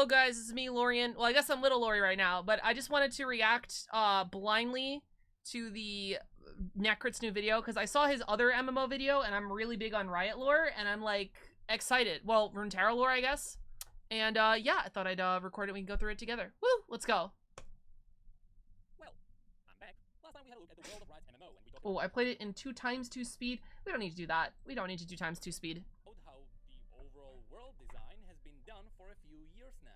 Hello guys, this is me, Lorian. Well, I guess I'm Little Lori right now, but I just wanted to react blindly to the Necrit's new video because I saw his other MMO video and I'm really big on Riot lore and I'm like excited. Well, Runeterra lore, I guess. And yeah, I thought I'd record it and we can go through it together. Woo, let's go. Well, I'm back. Last time we had a look at the world of Riot MMO and we talked Oh, I played it in 2x2 speed. We don't need to do that. We don't need to do 2x2 speed. about how the overall world design has been done for a few years now.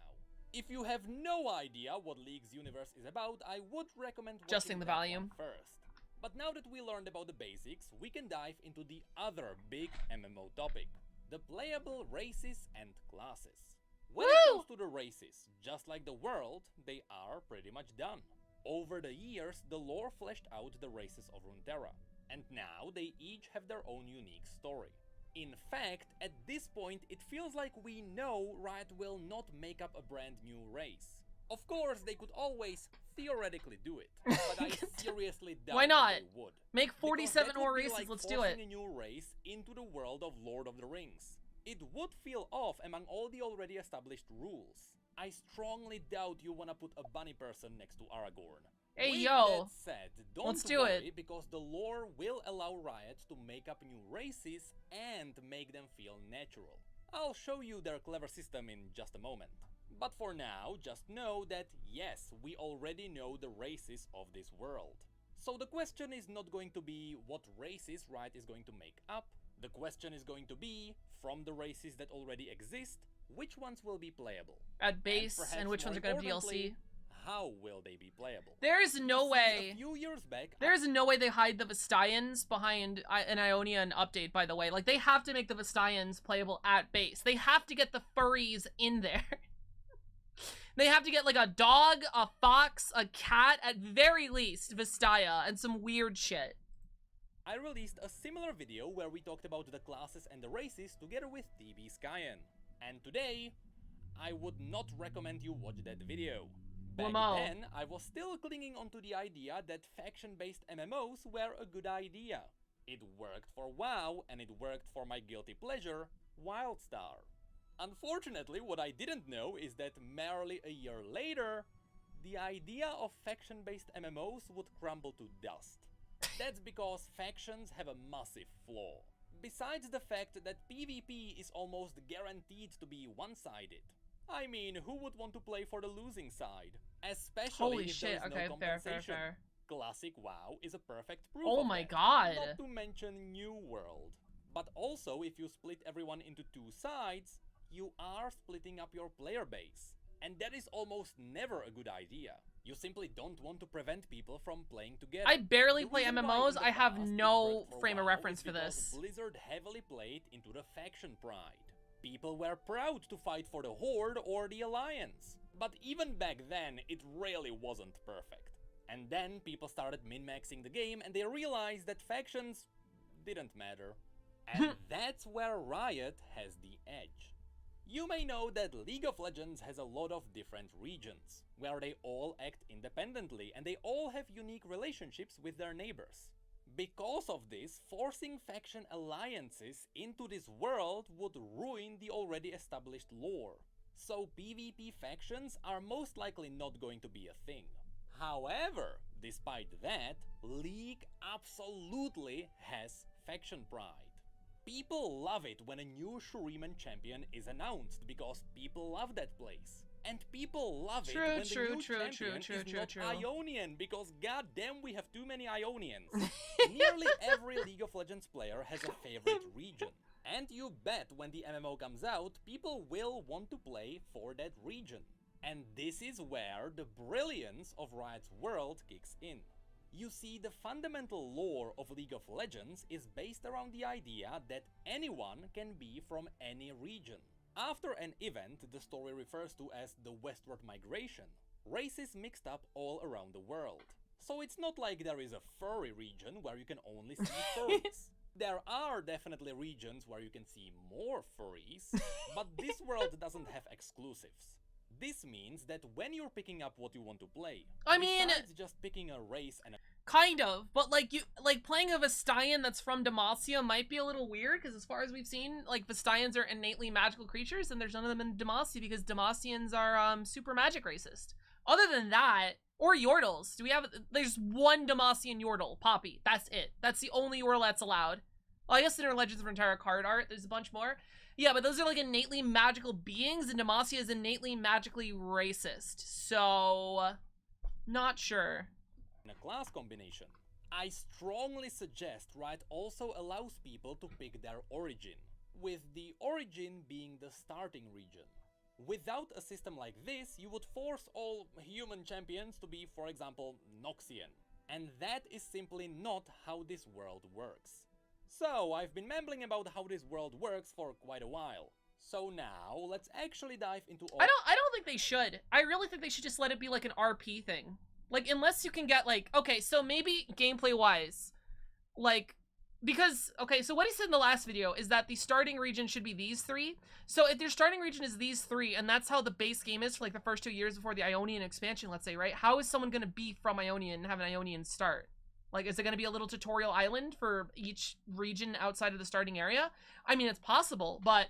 If you have no idea what League's universe is about, I would recommend Adjusting watching the that volume one first. But now that we learned about the basics, we can dive into the other big MMO topic, the playable races and classes. When it comes to the races, just like the world, they are pretty much done. Over the years, the lore fleshed out the races of Runeterra, and now they each have their own unique story. In fact, at this point, it feels like we know Riot will not make up a brand new race. Of course, they could always theoretically do it, but I seriously doubt Why not? they would. Make 47 Because that more would be races, like let's do forcing it. a new race into the world of Lord of the Rings. It would feel off among all the already established rules. I strongly doubt you wanna put a bunny person next to Aragorn. Hey, With yo. that said, don't Let's do worry, it. because the lore will allow Riot to make up new races and make them feel natural. I'll show you their clever system in just a moment. But for now, just know that yes, we already know the races of this world. So the question is not going to be what races Riot is going to make up. The question is going to be, from the races that already exist, which ones will be playable? At base, perhaps and which ones are more going to be DLC. importantly, how will they be playable? There is no See, way. A few years back, There is no way they hide the Vestians behind an Ionian update, by the way. Like, they have to make the Vestians playable at base. They have to get the furries in there. They have to get, like, a dog, a fox, a cat, at very least, Vestia, and some weird shit. I released a similar video where we talked about the classes and the races together with TB Skyen. And today, I would not recommend you watch that video. Back Lamo. then, I was still clinging onto the idea that faction-based MMOs were a good idea. It worked for WoW, and it worked for my guilty pleasure, WildStar. Unfortunately, what I didn't know is that merely a year later, the idea of faction-based MMOs would crumble to dust. That's because factions have a massive flaw. Besides the fact that PvP is almost guaranteed to be one-sided. I mean, who would want to play for the losing side? Especially Holy if shit, there is okay, no fair, compensation. fair. Classic WoW is a perfect proof Oh of my that. god. Not to mention New World. But also, if you split everyone into two sides, you are splitting up your player base. And that is almost never a good idea. You simply don't want to prevent people from playing together. I barely The play reason why MMOs. in the I have past it no worked for frame of WoW reference is for because this. Blizzard heavily played into the faction pride. People were proud to fight for the Horde or the Alliance. But even back then, it really wasn't perfect. And then people started min-maxing the game and they realized that factions didn't matter. And that's where Riot has the edge. You may know that League of Legends has a lot of different regions, where they all act independently and they all have unique relationships with their neighbors. Because of this, forcing faction alliances into this world would ruin the already established lore. So PvP factions are most likely not going to be a thing. However, despite that, League absolutely has faction pride. People love it when a new Shuriman champion is announced because people love that place. And people love it when the new champion is not Ionian because goddamn we have too many Ionians. Nearly every League of Legends player has a favorite region. And you bet when the MMO comes out, people will want to play for that region. And this is where the brilliance of Riot's world kicks in. You see, the fundamental lore of League of Legends is based around the idea that anyone can be from any region. After an event the story refers to as the Westward Migration, races mixed up all around the world. So it's not like there is a furry region where you can only see furries. There are definitely regions where you can see more furries, but this world doesn't have exclusives. This means that when you're picking up what you want to play, I mean, besides just picking a race and a Kind of, but like playing a Vestian that's from Demacia might be a little weird, because as far as we've seen, like Vestians are innately magical creatures, and there's none of them in Demacia because Demacians are super magic racist. Other than that, or Yordles. There's one Demacian Yordle, Poppy. That's it. That's the only Yordle that's allowed. Well, I guess in our Legends of Runeterra card art, there's a bunch more. Yeah, but those are like innately magical beings, and Demacia is innately magically racist. So, not sure. In a class combination, I strongly suggest Riot also allows people to pick their origin, with the origin being the starting region. Without a system like this, you would force all human champions to be, for example, Noxian. And that is simply not how this world works. So, I've been mumbling about how this world works for quite a while. So now, let's actually dive into all— I don't think they should. I really think they should just let it be like an RP thing. Like, unless you can get, like, okay, so maybe gameplay-wise, like, because, okay, so what he said in the last video is that the starting region should be these three. So if their starting region is these three, and that's how the base game is for, like, the first 2 years before the Ionian expansion, let's say, right? How is someone going to be from Ionian and have an Ionian start? Like, is it going to be a little tutorial island for each region outside of the starting area? I mean, it's possible, but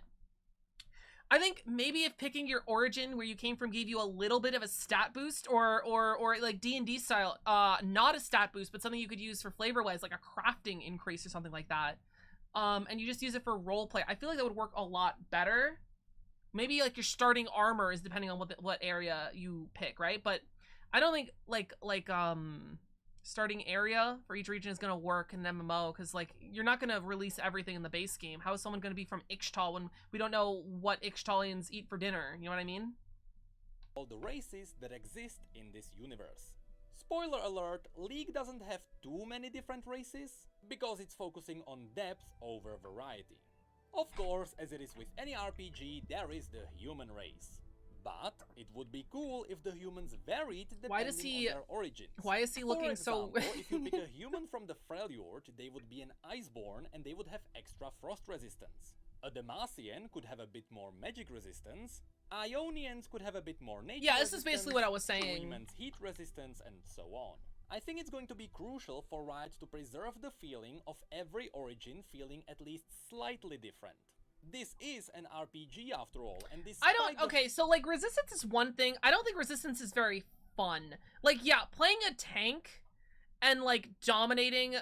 I think maybe if picking your origin where you came from gave you a little bit of a stat boost, or like D&D style, not a stat boost, but something you could use for flavor-wise, like a crafting increase or something like that, and you just use it for roleplay, I feel like that would work a lot better. Maybe like your starting armor is depending on what area you pick, right? But I don't think like starting area for each region is going to work in an MMO, because like you're not going to release everything in the base game. How is someone going to be from Ixtal when we don't know what Ixtalians eat for dinner? You know what I mean? All the races that exist in this universe. Spoiler alert, League doesn't have too many different races, because it's focusing on depth over variety. Of course, as it is with any RPG, there is the human race. But it would be cool if the humans varied depending on their origins. Why is he looking so... For example, if you pick a human from the Freljord, they would be an Iceborn and they would have extra frost resistance. A Demacian could have a bit more magic resistance. Ionians could have a bit more nature Yeah, this is basically what I was saying. Humans heat resistance and so on. I think it's going to be crucial for Riot to preserve the feeling of every origin feeling at least slightly different. This is an RPG after all, and this— okay, so like resistance is one thing. I don't think resistance is very fun. Like, yeah, playing a tank and like dominating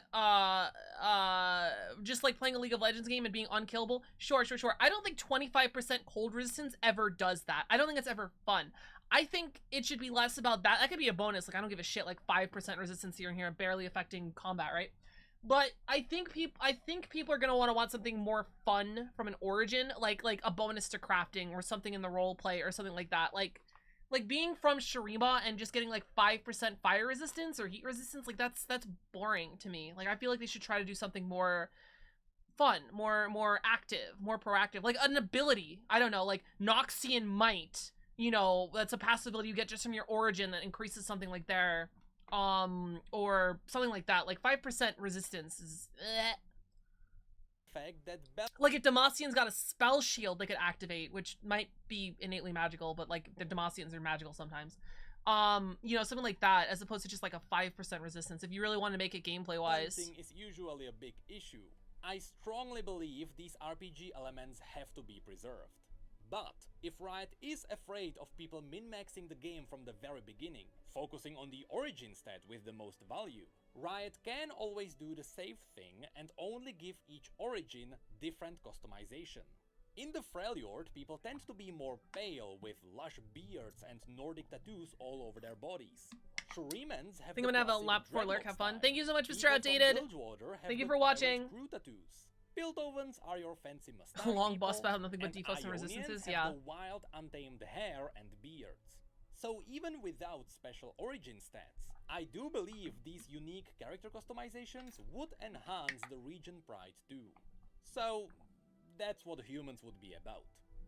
just like playing a League of Legends game and being unkillable, sure. I don't think 25% cold resistance ever does that. I don't think it's ever fun. I think it should be less about that. That could be a bonus. Like, I don't give a shit, like 5% resistance here and here, barely affecting combat, right? But I think people are gonna want something more fun from an origin, like a bonus to crafting or something in the role play or something like that. Like being from Shurima and just getting like 5% fire resistance or heat resistance, like that's boring to me. Like, I feel like they should try to do something more fun, more active, more proactive, like an ability. I don't know, like Noxian Might. You know, that's a passive ability you get just from your origin that increases something like their or something like that. Like 5% resistance is like if Demacian's got a spell shield they could activate, which might be innately magical, but like the Demacians are magical sometimes. You know, something like that, as opposed to just like a 5% resistance, if you really want to make it gameplay wise. Balancing is usually a big issue. I strongly believe these RPG elements have to be preserved. But if Riot is afraid of people min-maxing the game from the very beginning, focusing on the origin stat with the most value, Riot can always do the safe thing and only give each origin different customization. In the Freljord, people tend to be more pale with lush beards and Nordic tattoos all over their bodies. Shurimans have— I think I'm gonna have a lap before lurk. Have fun. Thank you so much, Mr. Outdated. Thank you for watching. Piltovans are your fancy mustache long boss people, battle, nothing but defaults and resistances. Yeah. The wild, untamed hair and beards. So even without special origin stats, I do believe these unique character customizations would enhance the region pride too. So that's what humans would be about.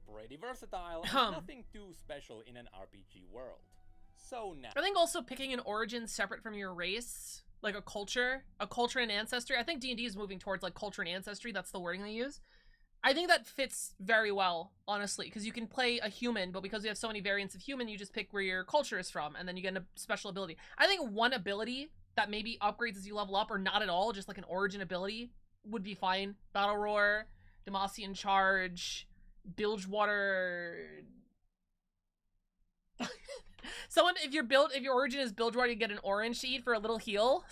Pretty versatile, and nothing too special in an RPG world. So now— I think also picking an origin separate from your race, like a culture and ancestry. I think D&D is moving towards like culture and ancestry. That's the wording they use. I think that fits very well, honestly, because you can play a human, but because you have so many variants of human, you just pick where your culture is from, and then you get a special ability. I think one ability that maybe upgrades as you level up or not at all, just like an origin ability would be fine. Battle Roar, Demacian Charge, Bilgewater. Someone, if your origin is Bilgewater, you get an orange seed for a little heal.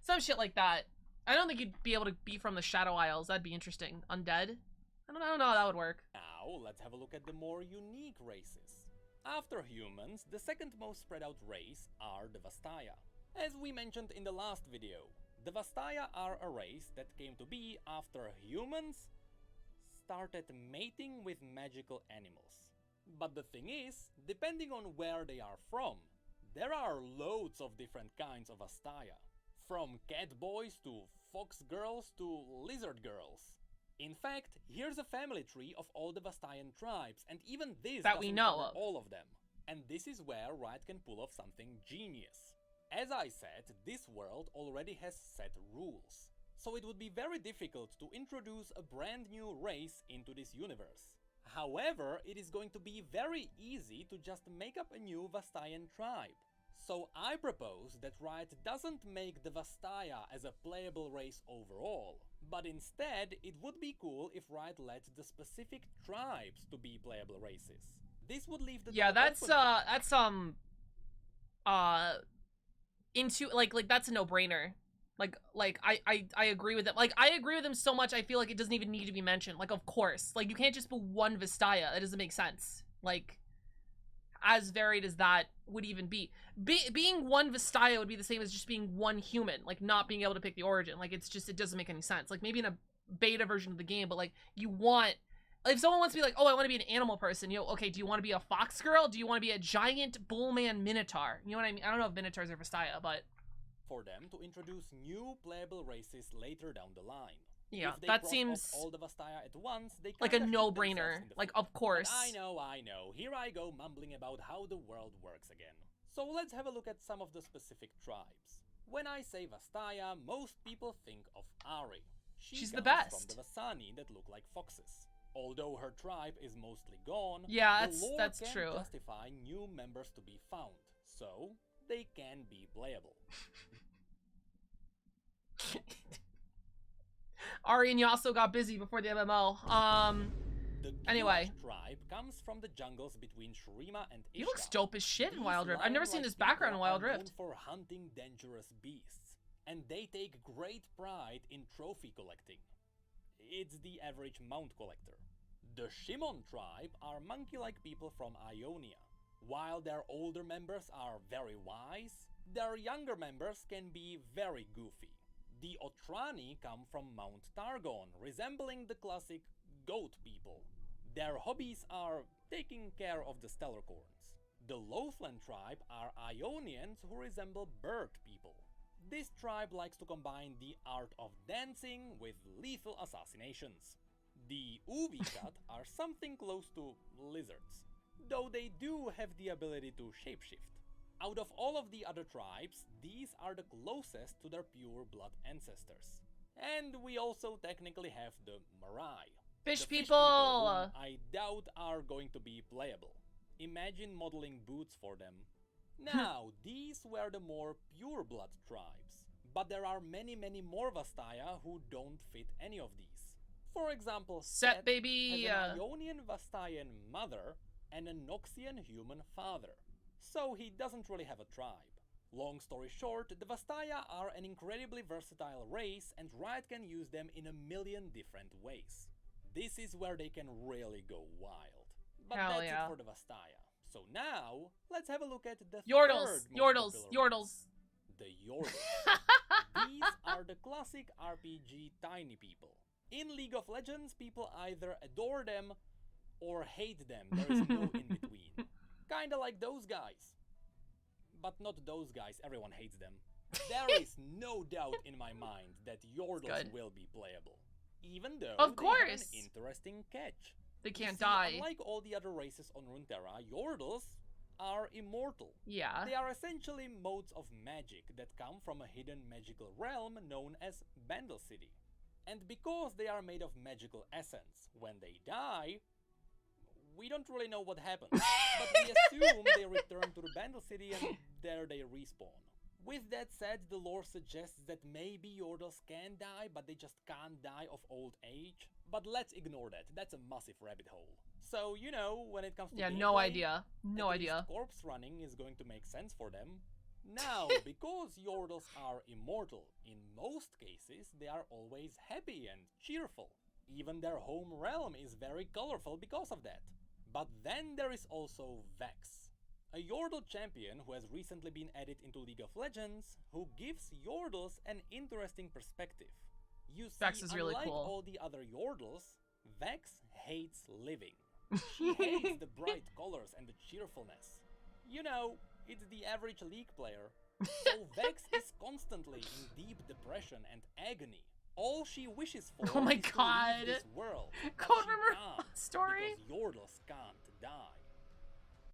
Some shit like that. I don't think you'd be able to be from the Shadow Isles. That'd be interesting. Undead? I don't know how that would work. Now, let's have a look at the more unique races. After humans, the second most spread out race are the Vastaya. As we mentioned in the last video, the Vastaya are a race that came to be after humans started mating with magical animals. But the thing is, depending on where they are from, there are loads of different kinds of Vastaya. From cat boys to fox girls to lizard girls. In fact, here's a family tree of all the Vastayan tribes, and even this that we doesn't know cover of. all of them. And this is where Riot can pull off something genius. As I said, this world already has set rules, so it would be very difficult to introduce a brand new race into this universe. However, it is going to be very easy to just make up a new Vastayan tribe. So I propose that Riot doesn't make the Vastaya as a playable race overall, but instead it would be cool if Riot let the specific tribes to be playable races. This would leave the door that's open. into like that's a no-brainer. I agree with it. Like, I agree with him so much, I feel like it doesn't even need to be mentioned. Like, of course. Like, you can't just put one Vastaya. That doesn't make sense. Like, as varied as that would even be. Being one Vastaya would be the same as just being one human. Like, not being able to pick the origin. Like, it's just, it doesn't make any sense. Like, maybe in a beta version of the game, but, like, you want... If someone wants to be like, oh, I want to be an animal person, you know, okay, do you want to be a fox girl? Do you want to be a giant bullman minotaur? You know what I mean? I don't know if minotaurs are Vastaya, but... For them to introduce new playable races later down the line. Yeah, If they that cross seems off all the Vastaya at once, they like a kinda shoot no-brainer. themselves in the Like, foot. of course. But I know. Here I go mumbling about how the world works again. So let's have a look at some of the specific tribes. When I say Vastaya, most people think of Ari. She's She the comes best. from the Vasani that look like foxes. Although her tribe is mostly gone, Yeah, the lore that's can true. justify new members to be found, so they can be playable. Ari and Yasuo got busy before the MMO. The Anyway. Gilash tribe comes from the jungles between Shurima and Ishtar. He looks dope as shit in These Wild Rift. I've never seen lion-like this background in people Wild are known Rift. for hunting dangerous beasts, and they take great pride in trophy collecting. It's the average mount collector. The Shimon tribe are monkey-like people from Ionia. While their older members are very wise, their younger members can be very goofy. The Otrani come from Mount Targon, resembling the classic goat people. Their hobbies are taking care of the Stellarcorns. The Lothland tribe are Ionians who resemble bird people. This tribe likes to combine the art of dancing with lethal assassinations. The Uvikat are something close to lizards, though they do have the ability to shapeshift. Out of all of the other tribes, these are the closest to their pure blood ancestors. And we also technically have the Marai. Fish The people! whom I doubt are going to be playable. Imagine modeling boots for them. Now, these were the more pure blood tribes, but there are many more Vastaya who don't fit any of these. For example, Set baby! has an Ionian Vastayan mother and a Noxian human father, so he doesn't really have a tribe. Long story short, the Vastaya are an incredibly versatile race and Riot can use them in a million different ways. This is where they can really go wild. But Hell that's yeah. it for the Vastaya. So now, let's have a look at the Yordles! third most Yordles! popular Yordles! race, the Yordles. These are the classic RPG tiny people. In League of Legends, people either adore them or hate them. There is no in between. Kinda like those guys. But not those guys, everyone hates them. There is no doubt in my mind that Yordles Good. will be playable. Even though Of they have an course. interesting catch. They You can't see, die. Unlike all the other races on Runeterra, Yordles are immortal. Yeah. They are essentially modes of magic that come from a hidden magical realm known as Bandle City. And because they are made of magical essence, when they die, We don't really know what happened, but we assume they return to the Bandle City and there they respawn. With that said, the lore suggests that maybe Yordles can die, but they just can't die of old age. But let's ignore that, that's a massive rabbit hole. So, you know, when it comes to Yeah, gameplay, no idea. No idea. corpse running is going to make sense for them. Now, because Yordles are immortal, in most cases they are always happy and cheerful. Even their home realm is very colorful because of that. But then there is also Vex, a Yordle champion who has recently been added into League of Legends, who gives Yordles an interesting perspective. You see, Vex is really unlike cool. all the other Yordles, Vex hates living. She hates the bright colors and the cheerfulness. You know, it's the average League player. So Vex is constantly in deep depression and agony. All she wishes for Oh my is to God. leave this world. but Cold she River can't, story? because Yordles can't die.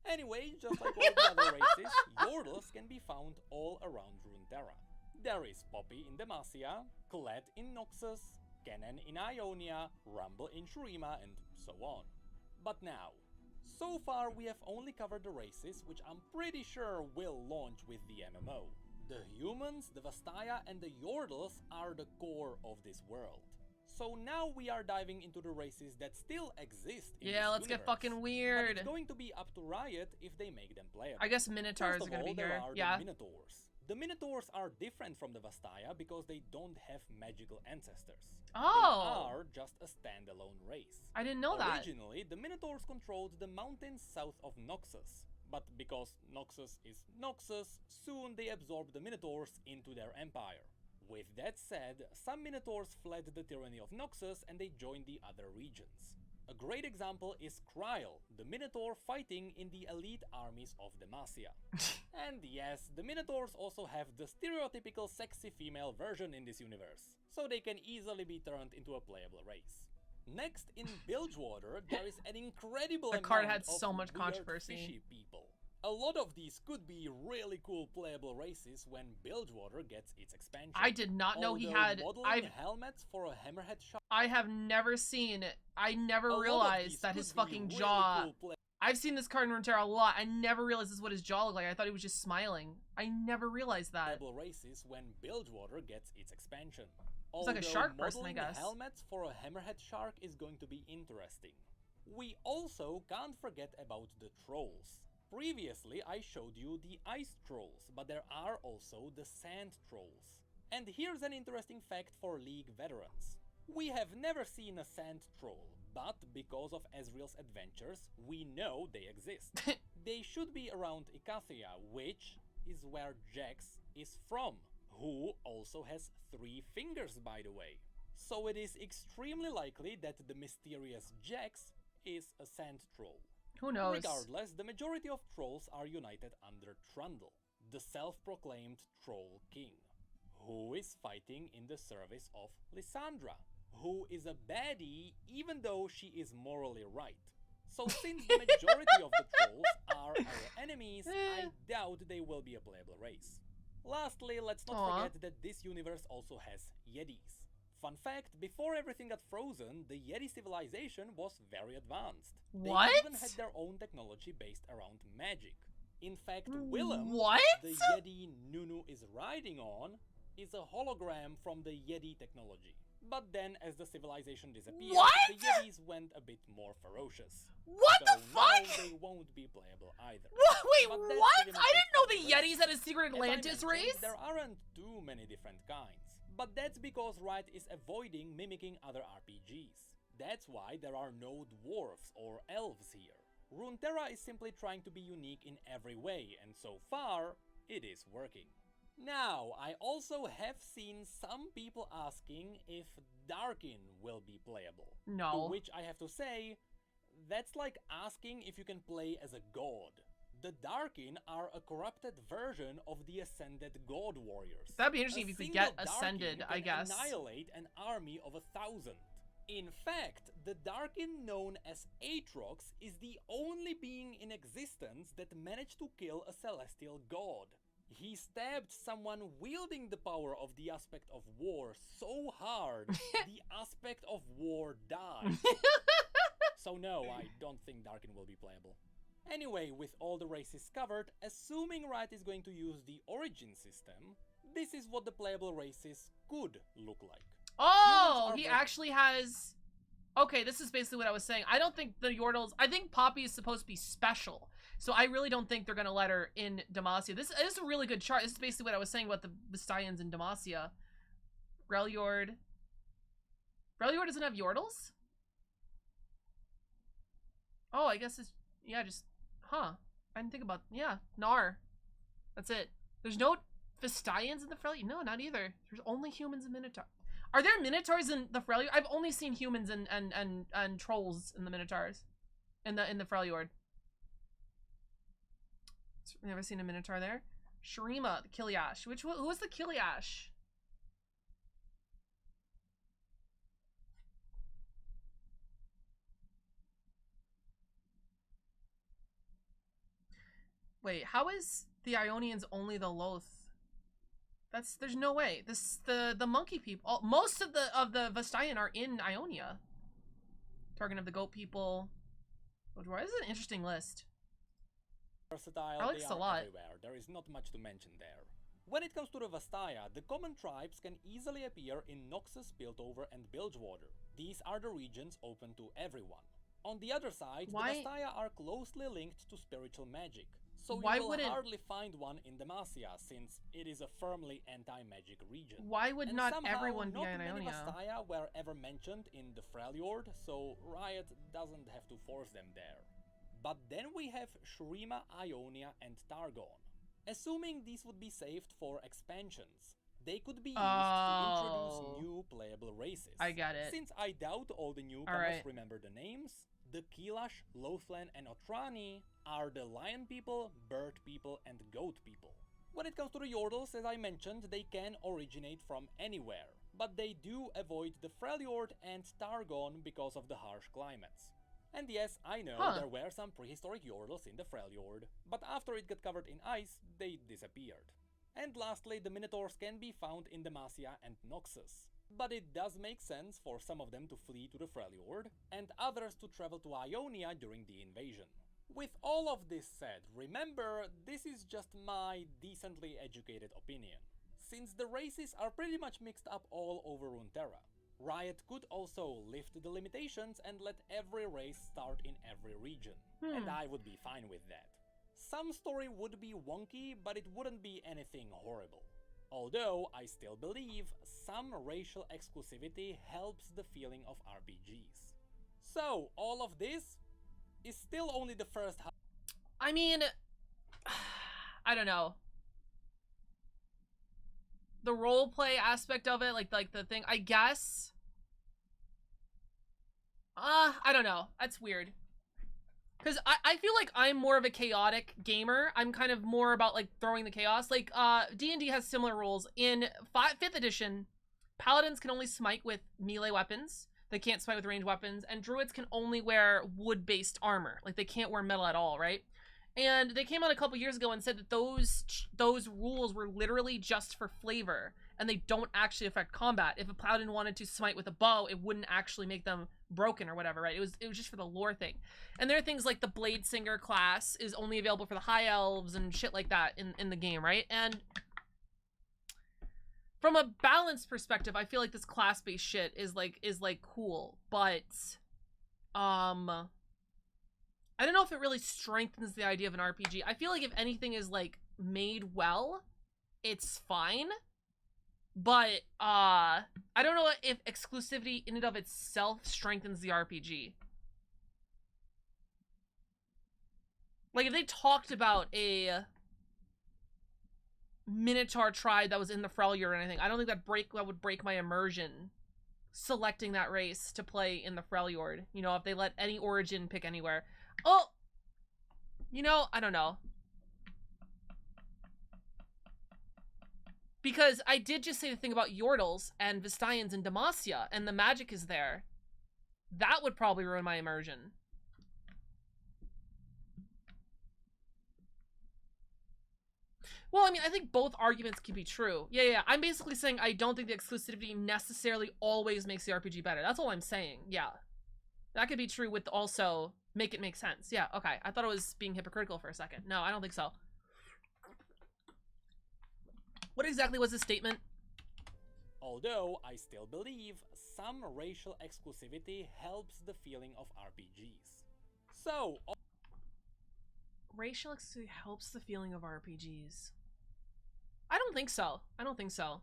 Anyway, just like all the other races, Yordles can be found all around Runeterra. There is Poppy in Demacia, Kled in Noxus, Kennen in Ionia, Rumble in Shurima, and so on. But now, so far we have only covered the races which I'm pretty sure will launch with the MMO. The humans, the Vastaya, and the Yordles are the core of this world. So now we are diving into the races that still exist in Yeah, this let's get universe. fucking But weird. it's going to be up to Riot if they make them playable. I guess Minotaurs First are of gonna all, be there here. are Yeah. the Minotaurs. The Minotaurs are different from the Vastaya because they don't have magical ancestors. Oh. They are just a standalone race. I didn't know that. Originally, the Minotaurs controlled the mountains south of Noxus. But because Noxus is Noxus, soon they absorbed the Minotaurs into their empire. With that said, some Minotaurs fled the tyranny of Noxus and they joined the other regions. A great example is Kryl, the Minotaur fighting in the elite armies of Demacia. And yes, the Minotaurs also have the stereotypical sexy female version in this universe, so they can easily be turned into a playable race. Next, in Bilgewater, there is an incredible The card amount had of so much weird controversy. fishy people. A lot of these could be really cool playable races when Bilgewater gets its expansion. I did not know he Although had. modeling helmets for a hammerhead shark. I have never seen it. I never A lot of realized these that could his be fucking really jaw. cool I've seen this card in Runeterra a lot. I never realized this is what his jaw looked like. I thought he was just smiling. I never realized that. playable races when Bilgewater gets its expansion. He's like a shark person, I modeling guess. helmets for a hammerhead shark is going to be interesting. We also can't forget about the trolls. Previously, I showed you the ice trolls, but there are also the sand trolls. And here's an interesting fact for League veterans. We have never seen a sand troll, but because of Ezreal's adventures, we know they exist. They should be around Icathia, which is where Jax is from, who also has 3 fingers, by the way. So it is extremely likely that the mysterious Jax is a sand troll. Who knows? Regardless, the majority of trolls are united under Trundle, the self-proclaimed Troll King, who is fighting in the service of Lysandra, who is a baddie even though she is morally right. So since the majority of the trolls are our enemies, I doubt they will be a playable race. Lastly, let's not forget that this universe also has Yetis. Fun fact, before everything got frozen, the Yeti civilization was very advanced. What? They even had their own technology based around magic. In fact, Willem, What? the Yeti Nunu is riding on, is a hologram from the Yeti technology. But then, as the civilization disappeared, What? the Yetis went a bit more ferocious. What So the fuck? now they won't be playable either. Wait, But that's what? pretty I much it didn't know for the the Yetis had a secret As I Atlantis mentioned, race. there aren't too many different kinds. But that's because Riot is avoiding mimicking other RPGs. That's why there are no dwarves or elves here. Runeterra is simply trying to be unique in every way, and so far, it is working. Now, I also have seen some people asking if Darkin will be playable. No. To which I have to say, that's like asking if you can play as a god. The Darkin are a corrupted version of the Ascended God Warriors. That'd be interesting A if you could single get Ascended, Darkin I can guess. annihilate an army of 1,000. In fact, the Darkin known as Aatrox is the only being in existence that managed to kill a celestial god. He stabbed someone wielding the power of the aspect of war so hard, the aspect of war died. So no, I don't think Darkin will be playable. Anyway, with all the races covered, assuming Riot is going to use the origin system, this is what the playable races could look like. Oh, he actually has... Okay, this is basically what I was saying. I don't think the Yordles... I think Poppy is supposed to be special. So I really don't think they're going to let her in Demacia. This is a really good chart. This is basically what I was saying about the Vestians in Demacia. Freljord. Freljord doesn't have Yordles? Oh, I guess it's... Yeah, just... Huh. I didn't think about... Yeah, Gnar. That's it. There's no Vestians in the Freljord? No, not either. There's only humans and Minotaurs. Are there Minotaurs in the Freljord? I've only seen humans and trolls in the Minotaurs. In the Freljord. Never seen a Minotaur there. Shurima, the Kiliash. Who was the Kiliash? Wait, how is the Ionians only the Loth? There's no way. The monkey people, most of the Vestian are in Ionia. Target of the goat people. This is an interesting list. Versatile, I like this a lot. Everywhere. There is not much to mention there. When it comes to the Vastaya, the common tribes can easily appear in Noxus, Piltover, and Bilgewater. These are the regions open to everyone. On the other side, the Vastaya are closely linked to spiritual magic. So you will hardly find one in Demacia, since it is a firmly anti-magic region. Why would and not somehow, everyone be in Not many Ionia? Vastaya were ever mentioned in the Freljord, so Riot doesn't have to force them there. But then we have Shurima, Ionia, and Targon. Assuming these would be saved for expansions, they could be used to introduce new playable races. I get it. Since I doubt all the newcomers remember the names, the Kilash, Lothlan, and Otrani are the lion people, bird people, and goat people. When it comes to the Yordles, as I mentioned, they can originate from anywhere, but they do avoid the Freljord and Targon because of the harsh climates. And yes, I know there were some prehistoric Yordles in the Freljord, but after it got covered in ice, they disappeared. And lastly, the Minotaurs can be found in Demacia and Noxus. But it does make sense for some of them to flee to the Freljord, and others to travel to Ionia during the invasion. With all of this said, remember, this is just my decently educated opinion. Since the races are pretty much mixed up all over Runeterra, Riot could also lift the limitations and let every race start in every region, and I would be fine with that. Some story would be wonky, but it wouldn't be anything horrible. Although, I still believe some racial exclusivity helps the feeling of RPGs. So, all of this is still only the first half. I mean, I don't know. The roleplay aspect of it, like the thing, I guess. I don't know. That's weird. Because I feel like I'm more of a chaotic gamer. I'm kind of more about, like, throwing the chaos. Like, D&D has similar rules. In 5th edition, paladins can only smite with melee weapons. They can't smite with ranged weapons. And druids can only wear wood-based armor. Like, they can't wear metal at all, right? And they came out a couple years ago and said that those rules were literally just for flavor. And they don't actually affect combat. If a paladin wanted to smite with a bow, it wouldn't actually make them broken or whatever, right? It was just for the lore thing. And there are things like the Blade Singer class is only available for the High Elves and shit like that in the game, right? And from a balance perspective, I feel like this class-based shit is like cool, but I don't know if it really strengthens the idea of an RPG. I feel like if anything is like made well, it's fine. But I don't know if exclusivity in and of itself strengthens the RPG. Like, if they talked about a Minotaur tribe that was in the Freljord or anything, I don't think that would break my immersion selecting that race to play in the Freljord. You know, if they let any origin pick anywhere. Oh! You know, I don't know. Because I did just say the thing about Yordles and Vestians and Demacia, and the magic is there. That would probably ruin my immersion. Well, I mean, I think both arguments can be true. Yeah. I'm basically saying I don't think the exclusivity necessarily always makes the RPG better. That's all I'm saying, yeah. That could be true with also make it make sense. Yeah, okay. I thought it was being hypocritical for a second. No, I don't think so. What exactly was the statement? Although I still believe some racial exclusivity helps the feeling of RPGs. So, Racial exclusivity helps the feeling of RPGs. I don't think so. I don't think so.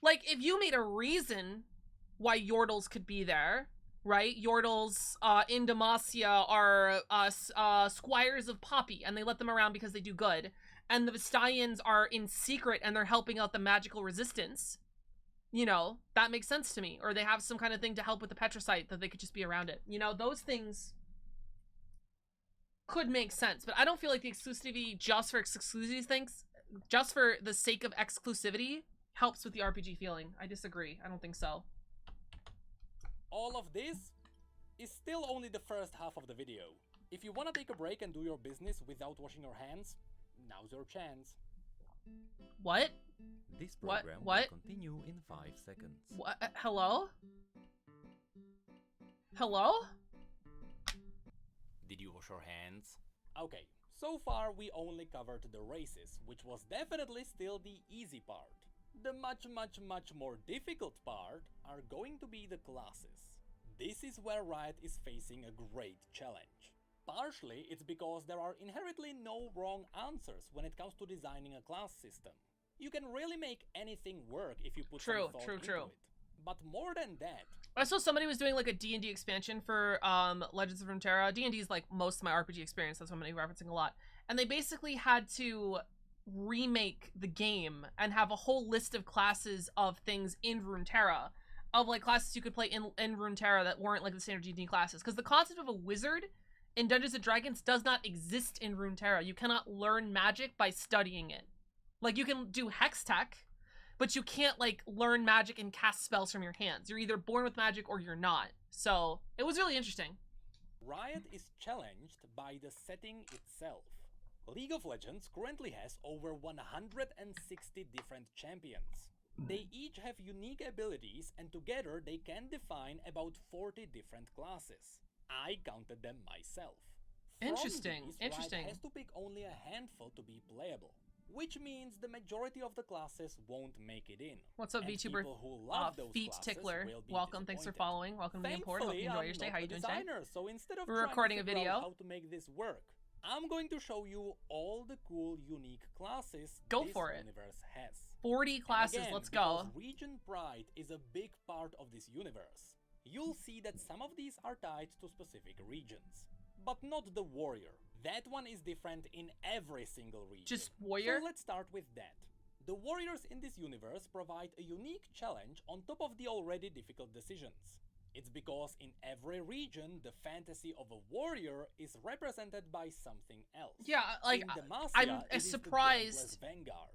Like, if you made a reason why Yordles could be there, right? Yordles in Demacia are squires of Poppy, and they let them around because they do good. And the Vestians are in secret, and they're helping out the magical resistance. You know, that makes sense to me. Or they have some kind of thing to help with the Petricite that they could just be around it. You know, those things could make sense. But I don't feel like the exclusivity just for exclusivity things, just for the sake of exclusivity, helps with the RPG feeling. I disagree. I don't think so. all of this is still only the first half of the video. If you want to take a break and do your business without washing your hands, now's your chance. What? This program What? will continue in 5 seconds. What? Hello? Hello? Did you wash your hands? Okay, so far we only covered the races, which was definitely still the easy part. The much more difficult part are going to be the classes. This is where Riot is facing a great challenge. Partially, it's because there are inherently no wrong answers when it comes to designing a class system. You can really make anything work if you put some thought into it. But more than that, I saw somebody was doing like a D&D expansion for Legends of Runeterra. D&D is like most of my RPG experience, that's what I'm referencing a lot. And they basically had to remake the game and have a whole list of classes of things in Runeterra, of like classes you could play in Runeterra that weren't like the standard D&D classes. Because the concept of a wizard in Dungeons & Dragons does not exist in Runeterra. You cannot learn magic by studying it. Like, you can do hex tech, but you can't, like, learn magic and cast spells from your hands. You're either born with magic or you're not. So, it was really interesting. Riot is challenged by the setting itself. League of Legends currently has over 160 different champions. They each have unique abilities, and together they can define about 40 different classes. I counted them myself. Interesting. Riot has to pick only a handful to be playable, which means the majority of the classes won't make it in. What's up, VTuber? People who love those Feet classes Tickler. will be Welcome. Thanks for disappointed. following. Welcome to the import. Hope you enjoy your stay. How you doing today? So instead of We're trying recording to a figure video. out how to make this work, I'm going to show you all the cool, unique classes Go this for it. universe has. 40 classes. And again, Let's go. because region pride is a big part of this universe, you'll see that some of these are tied to specific regions. But not the warrior. That one is different in every single region. Just warrior? So let's start with that. The warriors in this universe provide a unique challenge on top of the already difficult decisions. It's because in every region, the fantasy of a warrior is represented by something else. Yeah, like, in Demacia, I'm it is the surprised. Dauntless Vanguard.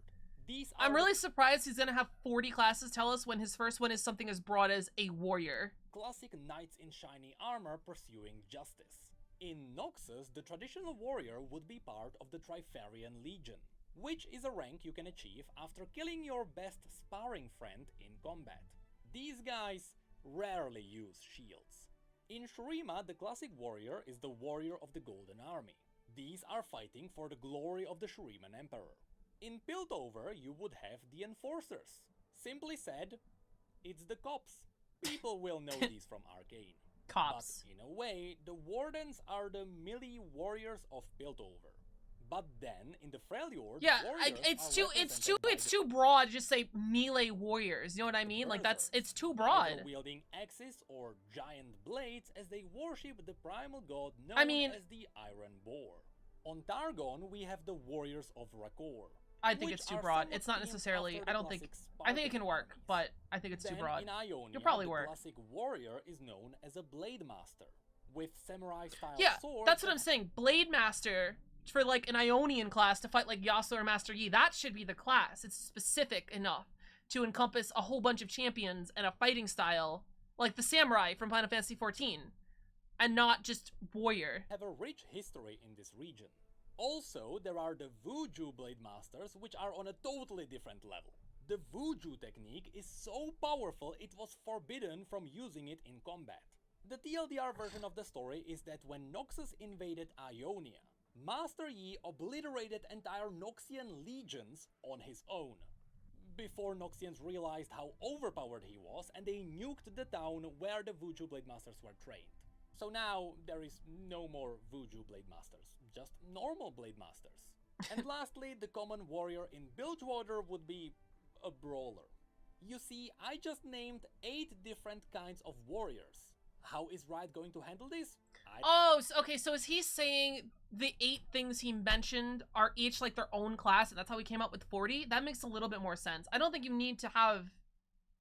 These I'm are really surprised he's gonna have 40 classes tell us when his first one is something as broad as a warrior. classic knights in shiny armor pursuing justice. In Noxus, the traditional warrior would be part of the Trifarian Legion, which is a rank you can achieve after killing your best sparring friend in combat. These guys rarely use shields. In Shurima, the classic warrior is the warrior of the Golden Army. These are fighting for the glory of the Shuriman Emperor. In Piltover, you would have the enforcers. Simply said, it's the cops. People will know these from Arcane. Cops. But in a way, the Wardens are the melee warriors of Piltover. But then, in the Freljord, Yeah, warriors it's are too represented by too broad to just say melee warriors. You know what I mean? Like it's too broad. either wielding axes or giant blades as they worship the primal god known I mean- as the Iron Boar. On Targon, we have the warriors of Rakor. I think which it's too are broad. somewhat It's not themed necessarily. after I the don't think. classic I think it Spartan can work, armies. but I think it's too Then broad. in Ionia, It'll probably the work. classic warrior is known as a blade master with samurai-style Yeah, swords. that's what I'm saying. Blade Master for like an Ionian class to fight like Yasuo or Master Yi. That should be the class. It's specific enough to encompass a whole bunch of champions and a fighting style like the samurai from Final Fantasy XIV, and not just warrior. Have a rich history in this region. Also, there are the Vuju Blade Masters, which are on a totally different level. The Vuju technique is so powerful it was forbidden from using it in combat. The TLDR version of the story is that when Noxus invaded Ionia, Master Yi obliterated entire Noxian legions on his own. Before Noxians realized how overpowered he was, and they nuked the town where the Vuju Blade Masters were trained. So now there is no more Vuju Blade Masters, just normal Blade Masters. And lastly, the common warrior in Bilgewater would be a brawler. You see, I just named 8 different kinds of warriors. How is Riot going to handle this? Okay, so is he saying the 8 things he mentioned are each like their own class, and that's how we came up with 40? That makes a little bit more sense. I don't think you need to have...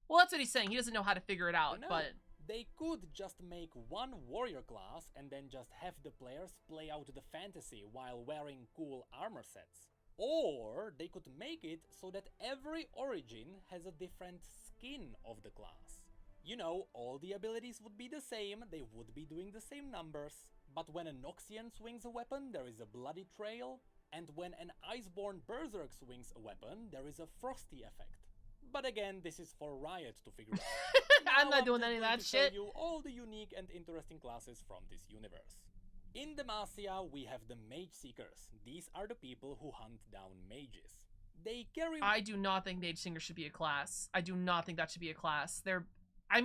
Well, that's what he's saying. He doesn't know how to figure it out, but... They could just make one warrior class and then just have the players play out the fantasy while wearing cool armor sets. Or they could make it so that every origin has a different skin of the class. You know, all the abilities would be the same, they would be doing the same numbers, but when a Noxian swings a weapon, there is a bloody trail, and when an Iceborne Berserk swings a weapon, there is a frosty effect. But again, this is for Riot to figure out. I'm not doing any of that shit. Show you all the unique and interesting classes from this universe. In Demacia, we have the Mage Seekers. These are the people who hunt down mages. They carry... I do not think Mage Seeker should be a class. I do not think that should be a class. I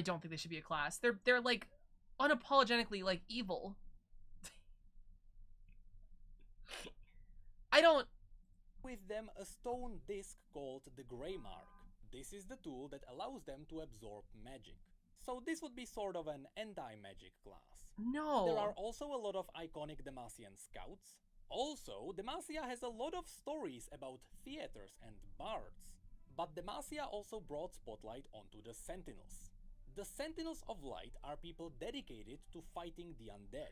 don't think they should be a class. They're like unapologetically like evil. I don't... With them a stone disc called the Grey Mark. This is the tool that allows them to absorb magic. So this would be sort of an anti-magic class. No. There are also a lot of iconic Demacian scouts. Also, Demacia has a lot of stories about theaters and bards. But Demacia also brought spotlight onto the Sentinels. The Sentinels of Light are people dedicated to fighting the undead.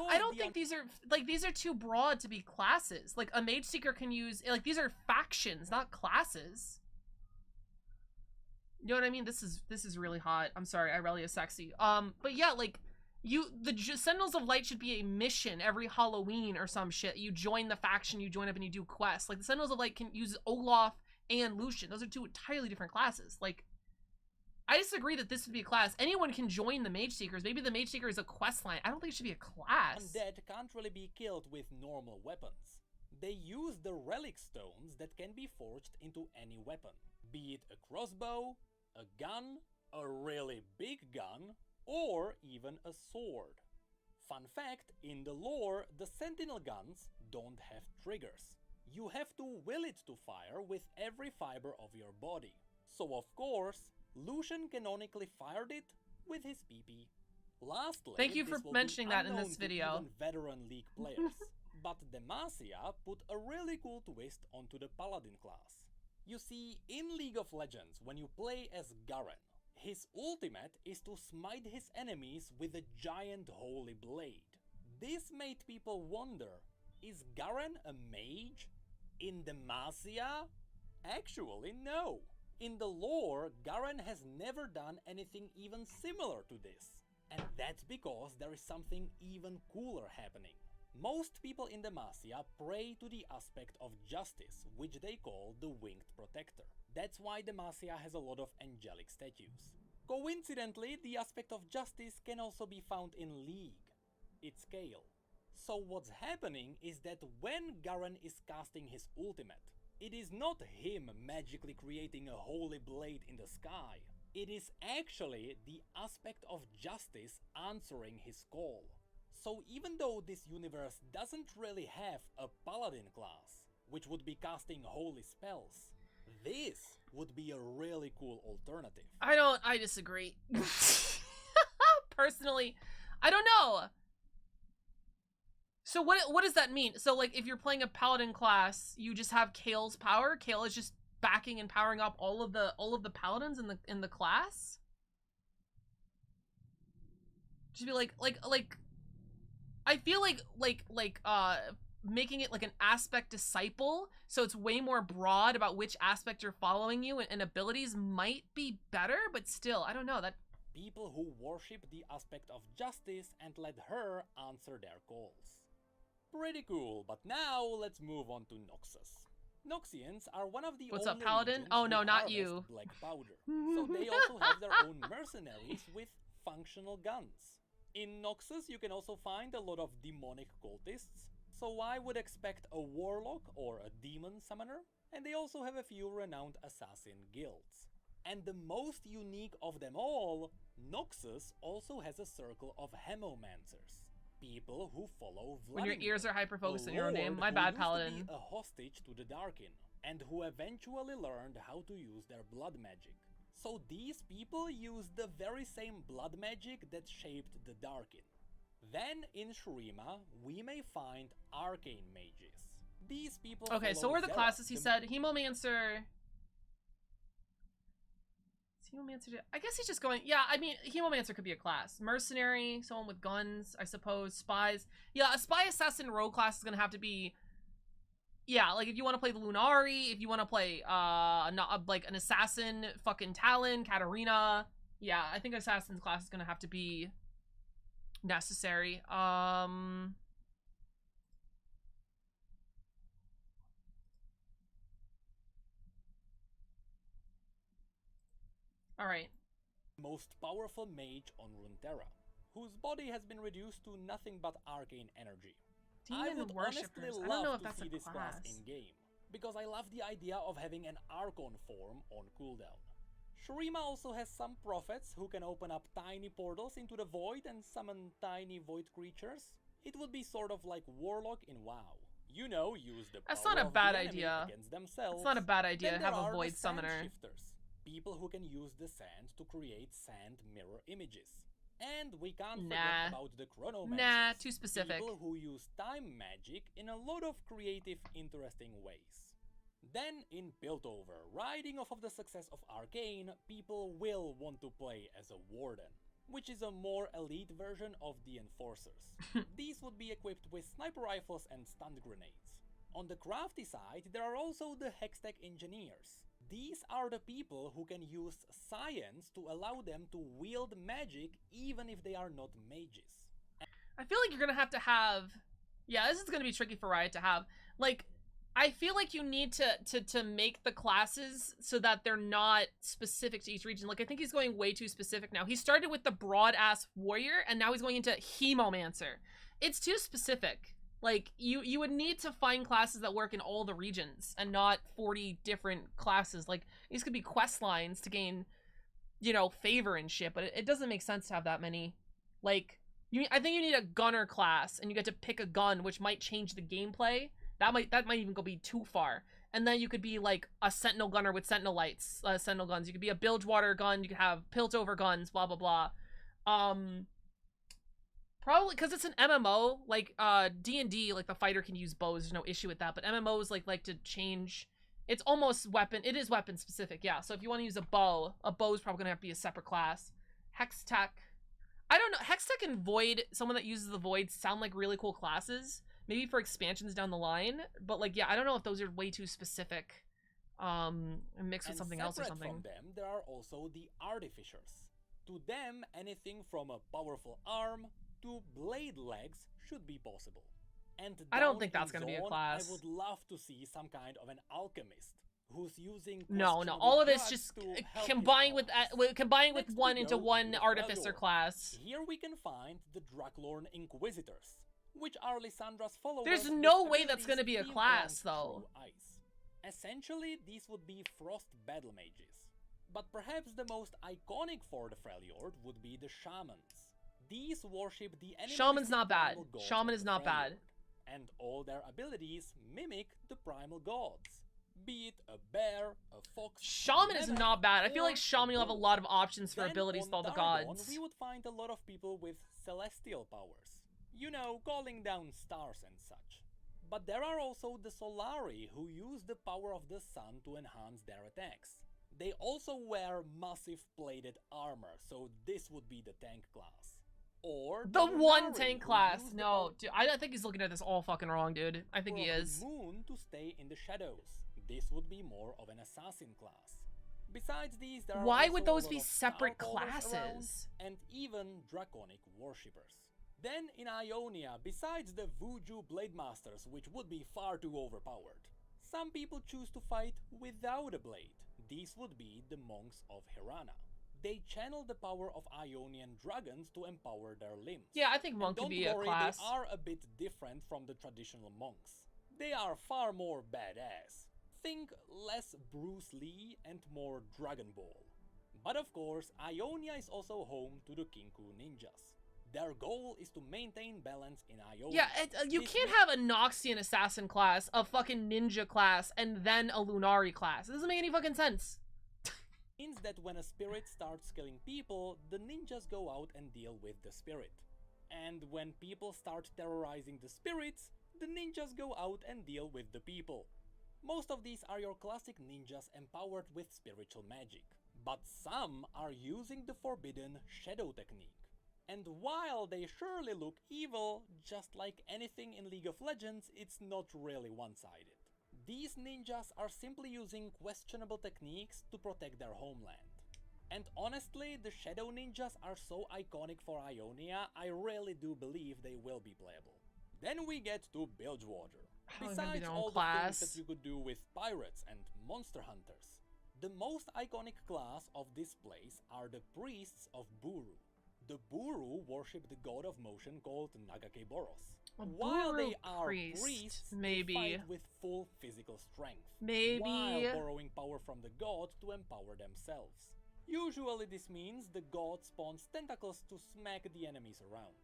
I don't think these are too broad to be classes. Like, a Mage Seeker can use, like, these are factions, not classes. You know what I mean? This is really hot. I'm sorry, Irelia is sexy. But yeah, like, the Sentinels of Light should be a mission every Halloween or some shit. You join the faction, you join up and you do quests. Like, the Sentinels of Light can use Olaf and Lucian. Those are 2 entirely different classes. Like, I disagree that this would be a class. Anyone can join the Mage Seekers. Maybe the Mage Seeker is a quest line. I don't think it should be a class. Undead can't really be killed with normal weapons. They use the relic stones that can be forged into any weapon. Be it a crossbow, a gun, a really big gun, or even a sword. Fun fact, in the lore, the Sentinel guns don't have triggers. You have to will it to fire with every fiber of your body. So of course, Lucian canonically fired it with his PP. Lastly, thank you for mentioning that in this video. Even veteran League players. But Demacia put a really cool twist onto the Paladin class. You see, in League of Legends, when you play as Garen, his ultimate is to smite his enemies with a giant holy blade. This made people wonder, is Garen a mage? In Demacia? Actually, no. In the lore, Garen has never done anything even similar to this. And that's because there is something even cooler happening. Most people in Demacia pray to the aspect of justice, which they call the Winged Protector. That's why Demacia has a lot of angelic statues. Coincidentally, the aspect of justice can also be found in League, its scale. So what's happening is that when Garen is casting his ultimate, it is not him magically creating a holy blade in the sky. It is actually the aspect of justice answering his call. So even though this universe doesn't really have a paladin class, which would be casting holy spells, this would be a really cool alternative. I disagree. Personally, I don't know. So what does that mean? So like if you're playing a paladin class, you just have Kale's power? Kale is just backing and powering up all of the paladins in the class? Just be like I feel like making it like an aspect disciple, so it's way more broad about which aspect you're following you and abilities might be better, but still, I don't know, that people who worship the aspect of justice and let her answer their calls. Pretty cool, but now let's move on to Noxus. Noxians are one of the What's up, only Paladin? regions Oh, no, who not harvest you. black powder, so they also have their own mercenaries with functional guns. In Noxus, you can also find a lot of demonic cultists, so I would expect a warlock or a demon summoner, and they also have a few renowned assassin guilds. And the most unique of them all, Noxus also has a circle of hemomancers, people who follow Vladimir, When your ears are hyper-focused a on your own name. lord My who bad, used to Paladin. be a hostage to the Darkin, and who eventually learned how to use their blood magic. So these people use the very same blood magic that shaped the Darkin. Then in Shurima, we may find arcane mages. These people Okay, so follow what are the Zera, classes? He said Hemomancer. Is Hemomancer? I guess he's just going. Yeah, I mean, Hemomancer could be a class. Mercenary, someone with guns, I suppose. Spies. Yeah, a spy assassin rogue class is gonna have to be. Yeah, like if you want to play the Lunari, if you want to play like an assassin, fucking Talon, Katarina. Yeah, I think assassin's class is gonna have to be necessary. All right. Most powerful mage on Runeterra, whose body has been reduced to nothing but arcane energy. I Demon would worshippers. honestly I don't know love if to that's see a this class class. in game, because I love the idea of having an Archon form on cooldown. Shurima also has some prophets who can open up tiny portals into the void and summon tiny void creatures. It would be sort of like Warlock in WoW. You know, use the That's power not a of bad the enemy idea. against themselves. It's not a bad idea Then to have there a are void the sand summoner. shifters, people who can use the sand to create sand mirror images. And we can't forget about the chronomancers. Nah, too specific. People who use time magic in a lot of creative, interesting ways. Then in Piltover, riding off of the success of Arcane, people will want to play as a Warden, which is a more elite version of the Enforcers. These would be equipped with sniper rifles and stun grenades. On the crafty side, there are also the Hextech Engineers. These are the people who can use science to allow them to wield magic even if they are not mages. I feel like you're gonna have. Yeah, this is gonna be tricky for Riot to have. Like, I feel like you need to make the classes so that they're not specific to each region. Like, I think he's going way too specific now. He started with the broad-ass warrior, and now he's going into Hemomancer. It's too specific. Like, you would need to find classes that work in all the regions and not 40 different classes. Like, these could be quest lines to gain, you know, favor and shit, but it doesn't make sense to have that many. Like, I think you need a gunner class, and you get to pick a gun, which might change the gameplay. That might even go be too far. And then you could be like a sentinel gunner with sentinel lights, sentinel guns. You could be a Bilgewater gun. You could have Piltover guns, blah, blah, blah. Probably because it's an MMO, like D&D, like the fighter can use bows. There's no issue with that. But MMOs like to change. It's almost weapon. It is weapon specific, yeah. So if you want to use a bow is probably gonna have to be a separate class. Hextech. I don't know. Hextech and Void, someone that uses the Void, sound like really cool classes. Maybe for expansions down the line. But like, yeah, I don't know if those are way too specific. And mixed with something else or something. From them, there are also the Artificers. To them, anything from a powerful arm to blade legs should be possible. And I don't think that's going to be a class. I would love to see some kind of an alchemist who's using no, all of it's just combined with one into one artificer class. Here we can find the Draklorn Inquisitors, which are Lissandra's followers. There's no way that's going to be a class though. Ice. Essentially, these would be frost battle mages. But perhaps the most iconic for the Freljord would be the Shamans. These worship the enemy. Shaman's not bad. Shaman is not bad. And all their abilities mimic the primal gods. Be it a bear, a fox. Shaman is not bad. I feel like Shaman will have a lot of options for abilities with all the gods. We would find a lot of people with celestial powers. You know, calling down stars and such. But there are also the Solari who use the power of the sun to enhance their attacks. They also wear massive plated armor, so this would be the tank class. Or the one tank class. No, dude, I think he's looking at this all fucking wrong, dude. I think he is. Moon to stay in the shadows. This would be more of an assassin class. Besides these, there are why also would those a lot be of separate Star Callers around, classes? and even draconic worshippers. Then in Ionia, besides the Vuju Blade Masters, which would be far too overpowered, Some people choose to fight without a blade. These would be the monks of Hirana. They channel the power of Ionian dragons to empower their limbs. Yeah, I think monk and could be a don't worry, class. they are a bit different from the traditional monks. They are far more badass. Think less Bruce Lee and more Dragon Ball. But of course, Ionia is also home to the Kinku ninjas. Their goal is to maintain balance in Ionia. Yeah, you can't have a Noxian assassin class, a fucking ninja class, and then a Lunari class. It doesn't make any fucking sense. Means that when a spirit starts killing people, the ninjas go out and deal with the spirit. And when people start terrorizing the spirits, the ninjas go out and deal with the people. Most of these are your classic ninjas empowered with spiritual magic. But some are using the forbidden shadow technique. And while they surely look evil, just like anything in League of Legends, it's not really one-sided. These ninjas are simply using questionable techniques to protect their homeland. And honestly, the Shadow Ninjas are so iconic for Ionia, I really do believe they will be playable. Then we get to Bilgewater. Besides all the things that you could do with pirates and monster hunters, the most iconic class of this place are the Priests of Buru. The Buru worship the god of motion called Nagakeberos. While they are priests, they fight with full physical strength, while borrowing power from the god to empower themselves. Usually this means the god spawns tentacles to smack the enemies around,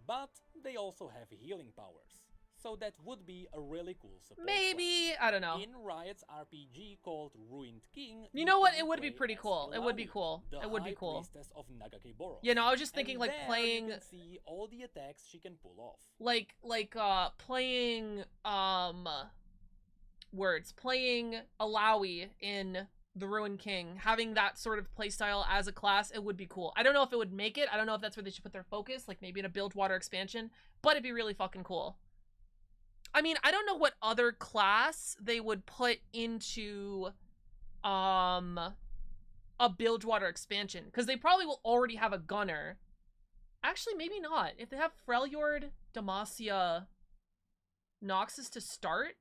but they also have healing powers. So that would be a really cool support Maybe, class. I don't know. In Riot's RPG called Ruined King, you know what? It would be pretty cool. It would be cool. It would be cool. Priestess of Nagakeberos. You know, I was just thinking like playing. You can see all the attacks she can pull off. Playing playing Alawi in the Ruined King, having that sort of playstyle as a class, it would be cool. I don't know if it would make it. I don't know if that's where they should put their focus, like maybe in a Bilgewater expansion, but it'd be really fucking cool. I mean, I don't know what other class they would put into a Bilgewater expansion, because they probably will already have a gunner. Actually, maybe not. If they have Freljord, Demacia, Noxus to start,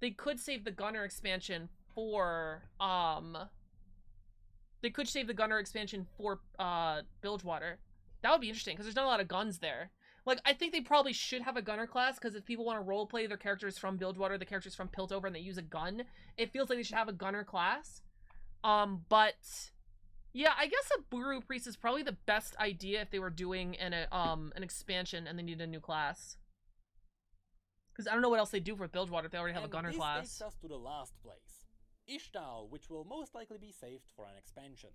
they could save the gunner expansion for Bilgewater. That would be interesting, because there's not a lot of guns there. Like, I think they probably should have a gunner class, because if people want to roleplay their characters from Bilgewater, the characters from Piltover, and they use a gun, it feels like they should have a gunner class. But yeah, I guess a Buru Priest is probably the best idea if they were doing an expansion and they needed a new class. Because I don't know what else they do for Bilgewater if they already have a gunner class. This takes us to the last place, Ixtal, which will most likely be saved for an expansion.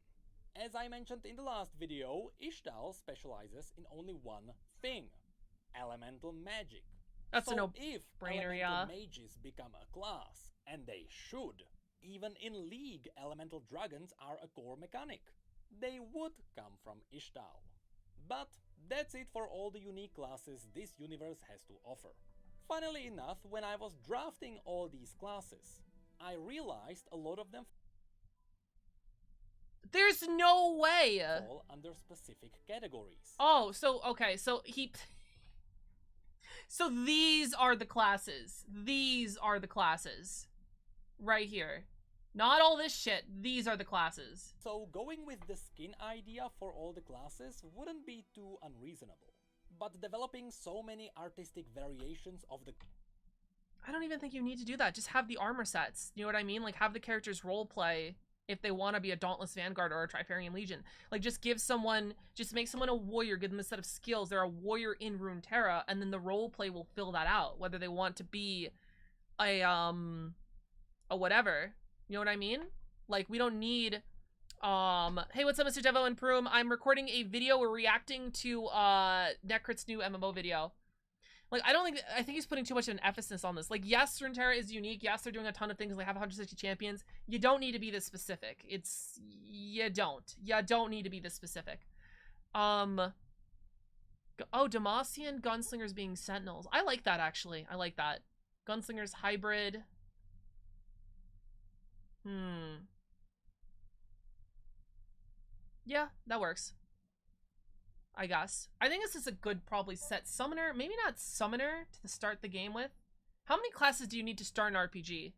As I mentioned in the last video, Ixtal specializes in only one thing: elemental magic. That's so a no if brainer, elemental mages become a class, and they should, even in League, elemental dragons are a core mechanic. They would come from Ixtal. But that's it for all the unique classes this universe has to offer. Funnily enough, when I was drafting all these classes, I realized a lot of them There's no way! fall under specific categories. Oh, so, okay, so so these are the classes. These are the classes. Right here. Not all this shit. These are the classes. So going with the skin idea for all the classes wouldn't be too unreasonable. But developing so many artistic variations of the... I don't even think you need to do that. Just have the armor sets. You know what I mean? Like, have the characters roleplay if they want to be a Dauntless Vanguard or a Trifarian Legion. Like, just make someone a warrior, give them a set of skills. They're a warrior in Runeterra, and then the roleplay will fill that out. Whether they want to be a whatever. You know what I mean? Like, we don't need... Hey, what's up, Mr. Devo and Proom? I'm recording a video. We're reacting to Necrit's new MMO video. Like, I think he's putting too much of an emphasis on this. Like, yes, Runeterra is unique. Yes, they're doing a ton of things. They have 160 champions. You don't need to be this specific. You don't need to be this specific. Oh, Demacian gunslingers being sentinels. I like that, actually. I like that. Gunslingers hybrid. Yeah, that works. I guess. I think this is a good probably set summoner. Maybe not summoner to start the game with. How many classes do you need to start an RPG?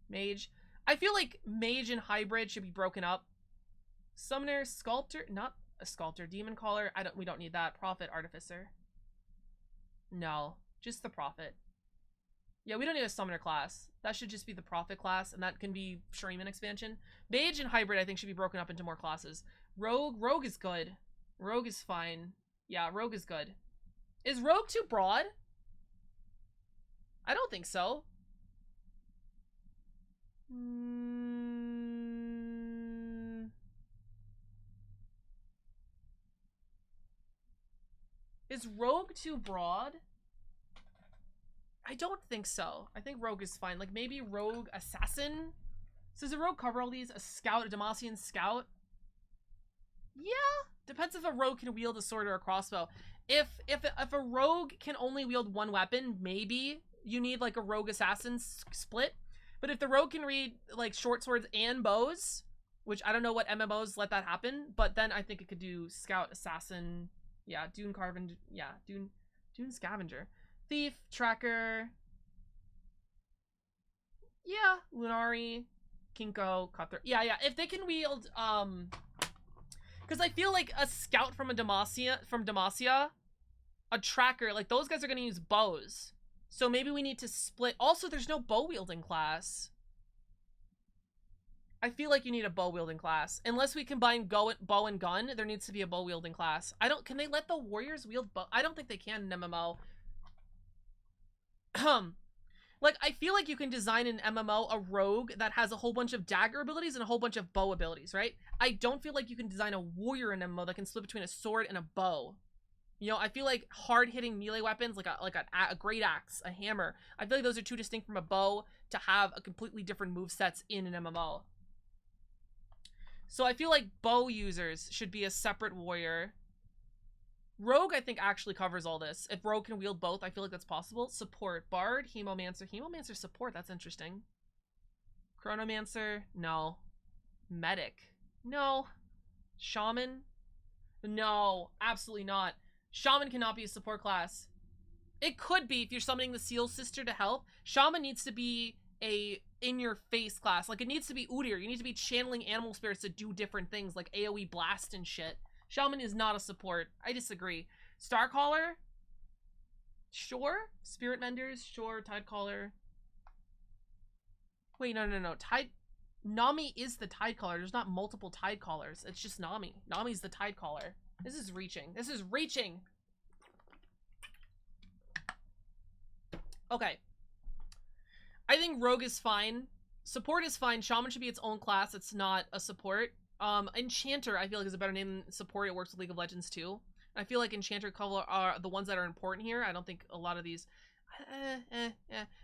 Mage. I feel like mage and hybrid should be broken up. Summoner, sculptor, not a sculptor, demon caller. We don't need that. Prophet, artificer. No, just the prophet. Yeah, we don't need a summoner class. That should just be the prophet class, and that can be Shuriman expansion. Mage and hybrid, I think, should be broken up into more classes. Rogue is good. Rogue is fine. Yeah, rogue is good. Is rogue too broad? I don't think so. Is rogue too broad? I don't think so. I think rogue is fine. Like maybe rogue assassin. So does a rogue cover all these? A scout, a Demacian scout? Yeah. Depends if a rogue can wield a sword or a crossbow. If a rogue can only wield one weapon, maybe you need like a rogue assassin split. But if the rogue can read like short swords and bows, which I don't know what MMOs let that happen, but then I think it could do scout, assassin, yeah, Dune Carven, yeah, Dune Scavenger. Thief, Tracker. Yeah, Lunari, Kinko, Cutthroat. Yeah. If they can wield, because I feel like a scout from Demacia, a tracker, like those guys are gonna use bows. So maybe we need to split. Also, there's no bow wielding class. I feel like you need a bow wielding class. Unless we combine bow and gun, there needs to be a bow wielding class. Can they let the warriors wield bow? I don't think they can in MMO. Like, I feel like you can design an MMO a rogue that has a whole bunch of dagger abilities and a whole bunch of bow abilities, right? I don't feel like you can design a warrior in MMO that can split between a sword and a bow. You know, I feel like hard-hitting melee weapons, like a great axe, a hammer, I feel like those are too distinct from a bow to have a completely different movesets in an MMO. So I feel like bow users should be a separate warrior. Rogue, I think, actually covers all this. If Rogue can wield both, I feel like that's possible. Support. Bard, Hemomancer. Hemomancer support, that's interesting. Chronomancer, no. Medic, no. Shaman, no, absolutely not. Shaman cannot be a support class. It could be if you're summoning the Seal Sister to help. Shaman needs to be a in-your-face class. Like, it needs to be Udyr. You need to be channeling animal spirits to do different things, like AoE blast and shit. Shaman is not a support. I disagree. Starcaller? Sure. Spirit Menders? Sure. Tidecaller. Wait, no. Nami is the Tidecaller. There's not multiple Tidecallers. It's just Nami. Nami's the Tidecaller. This is reaching. This is reaching! Okay. I think Rogue is fine. Support is fine. Shaman should be its own class. It's not a support. Enchanter, I feel like is a better name than support. It works with League of Legends too. I feel like Enchanter cover are the ones that are important here. I don't think a lot of these...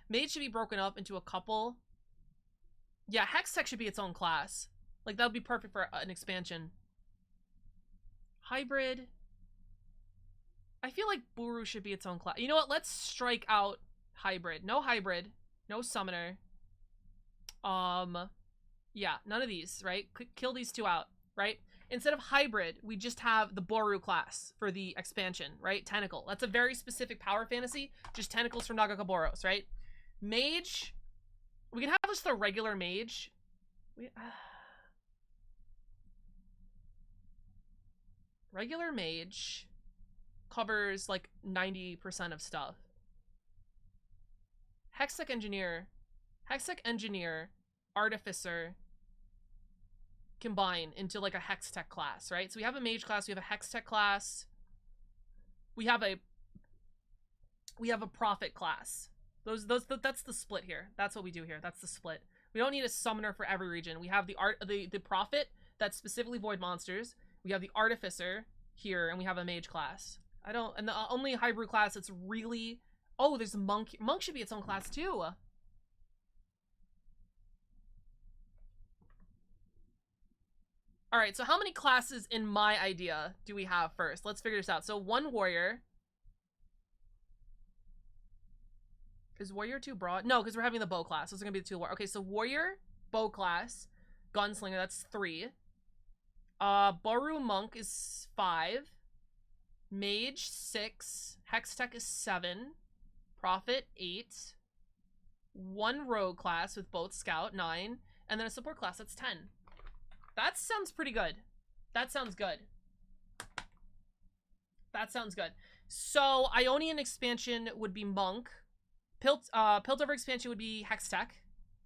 Mage should be broken up into a couple. Yeah, Hextech should be its own class. Like, that would be perfect for an expansion. Hybrid. I feel like Buru should be its own class. You know what? Let's strike out Hybrid. No Hybrid. No Summoner. Yeah, none of these, right? Kill these two out, right? Instead of Hybrid, we just have the Boru class for the expansion, right? Tentacle. That's a very specific power fantasy. Just tentacles from Nagakaboros, right? Mage. We can have just the regular mage. Regular mage covers like 90% of stuff. Hextech Engineer, Artificer combine into like a Hextech class, right? So we have a mage class, we have a Hextech class, we have a prophet class. That's the split here. That's what we do here. That's the split. We don't need a summoner for every region. We have the prophet that's specifically void monsters. We have the artificer here, and we have a mage class. And the only hybrid class that's really... Oh, there's a monk. Monk should be its own class too. Alright, so how many classes in my idea do we have first? Let's figure this out. So one warrior. Is warrior too broad? No, because we're having the bow class. So it's going to be the two warrior. Okay, so warrior, bow class, gunslinger, that's 3. Boru monk is 5. Mage, 6. Hextech is 7. Prophet, 8. 1 rogue class with both scout, 9, and then a support class, that's 10. That sounds pretty good. That sounds good. That sounds good. So, Ionian expansion would be Monk. Piltover expansion would be Hextech.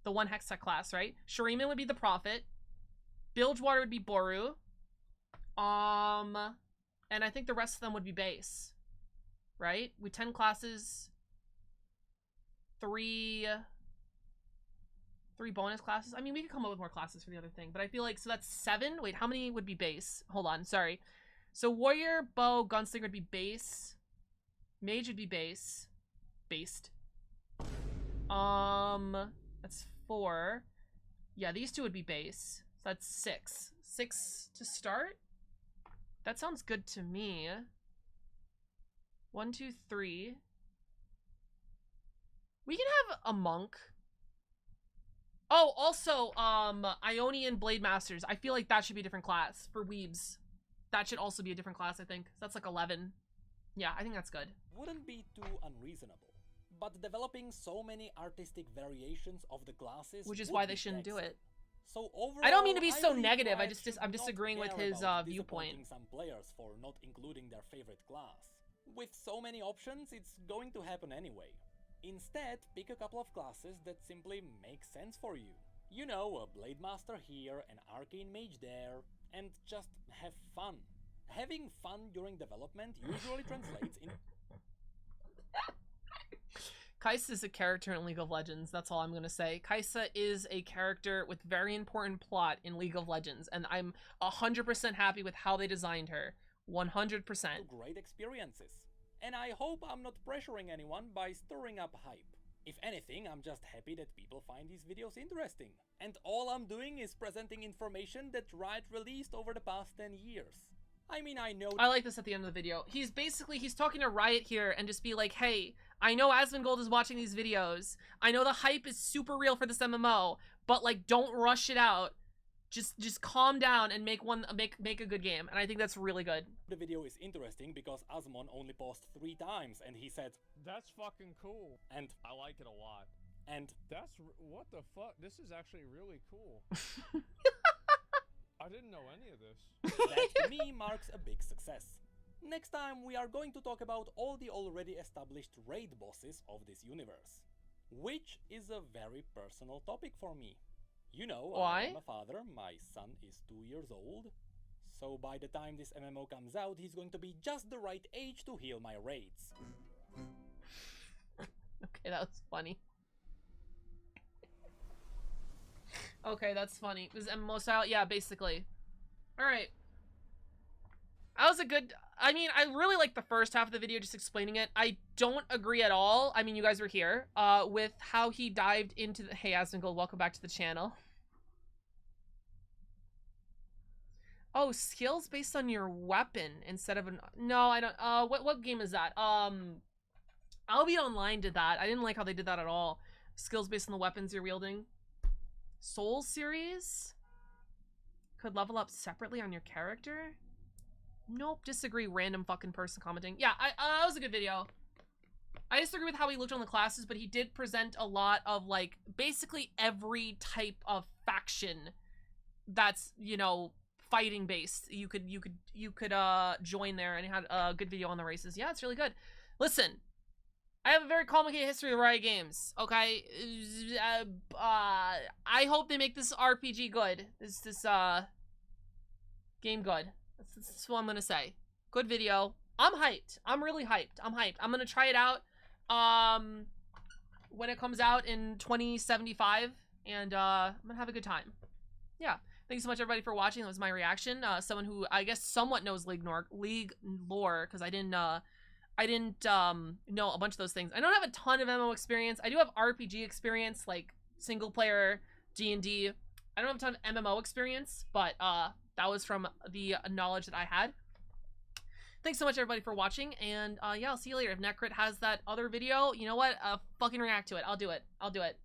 The 1 Hextech class, right? Shuriman would be the Prophet. Bilgewater would be Boru. And I think the rest of them would be base. Right? With 10 classes. 3 bonus classes. I mean, we could come up with more classes for the other thing, but I feel like, so that's 7. Wait, how many would be base? Hold on, sorry. So warrior, bow, gunslinger would be base. Mage would be base. Based. That's 4. Yeah, these 2 would be base. So that's 6. 6 to start? That sounds good to me. 1, 2, 3. We can have a monk. Oh, also, Ionian Blade Masters. I feel like that should be a different class for weebs. That should also be a different class, I think. That's like 11. Yeah, I think that's good. Wouldn't be too unreasonable. But developing so many artistic variations of the classes, which is why they shouldn't do it. So overall, I don't mean to be so believe negative. Riot should I'm disagreeing not with care his about viewpoint. disappointing some players for not including their favorite class. With so many options, it's going to happen anyway. Instead, pick a couple of classes that simply make sense for you. You know, a Blade Master here, an Arcane Mage there, and just have fun. Having fun during development usually translates in... Kaisa is a character in League of Legends, that's all I'm gonna say. Kaisa is a character with very important plot in League of Legends, and I'm 100% happy with how they designed her. 100%. Great experiences. And I hope I'm not pressuring anyone by stirring up hype. If anything, I'm just happy that people find these videos interesting. And all I'm doing is presenting information that Riot released over the past 10 years. I mean, I know... I like this at the end of the video. He's talking to Riot here and just be like, hey, I know Asmongold is watching these videos. I know the hype is super real for this MMO, but like, don't rush it out. Just calm down and make a good game. And I think that's really good. The video is interesting because Asmon only paused 3 times and he said, "That's fucking cool." And I like it a lot. And what the fuck? This is actually really cool. I didn't know any of this. That to me marks a big success. Next time we are going to talk about all the already established raid bosses of this universe. Which is a very personal topic for me. You know, why? I am a father, my son is 2 years old. So by the time this MMO comes out, he's going to be just the right age to heal my raids. Okay, that was funny. Okay, that's funny. Is MMO style? Yeah, basically. Alright. That was a good... I mean, I really like the first half of the video, just explaining it. I don't agree at all. I mean, you guys were here. With how he dived into the... Hey, Asmongold, welcome back to the channel. Oh, skills based on your weapon instead of an... No, I don't... what game is that? Albion Online did that. I didn't like how they did that at all. Skills based on the weapons you're wielding. Soul series? Could level up separately on your character? Nope, disagree, random fucking person commenting. Yeah, that was a good video. I disagree with how he looked on the classes, but he did present a lot of, like, basically every type of faction that's, you know, fighting based. You could join there, and he had a good video on the races. Yeah, it's really good. Listen, I have a very complicated history of Riot Games, okay? I hope they make this RPG good. This game good. That's what I'm gonna say. Good video. I'm hyped. I'm really hyped. I'm hyped. I'm gonna try it out when it comes out in 2075, and I'm gonna have a good time. Yeah. Thanks so much, everybody, for watching. That was my reaction. Someone who I guess somewhat knows League lore, because I didn't know a bunch of those things. I don't have a ton of MMO experience. I do have RPG experience, like single player D&D. I don't have a ton of MMO experience, but that was from the knowledge that I had. Thanks so much, everybody, for watching, and yeah, I'll see you later. If Necrit has that other video, you know what? Fucking react to it. I'll do it. I'll do it.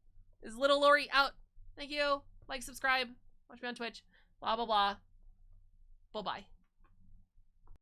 This is Little Lori out. Thank you. Like, subscribe. Watch me on Twitch. Blah, blah, blah. Bye-bye.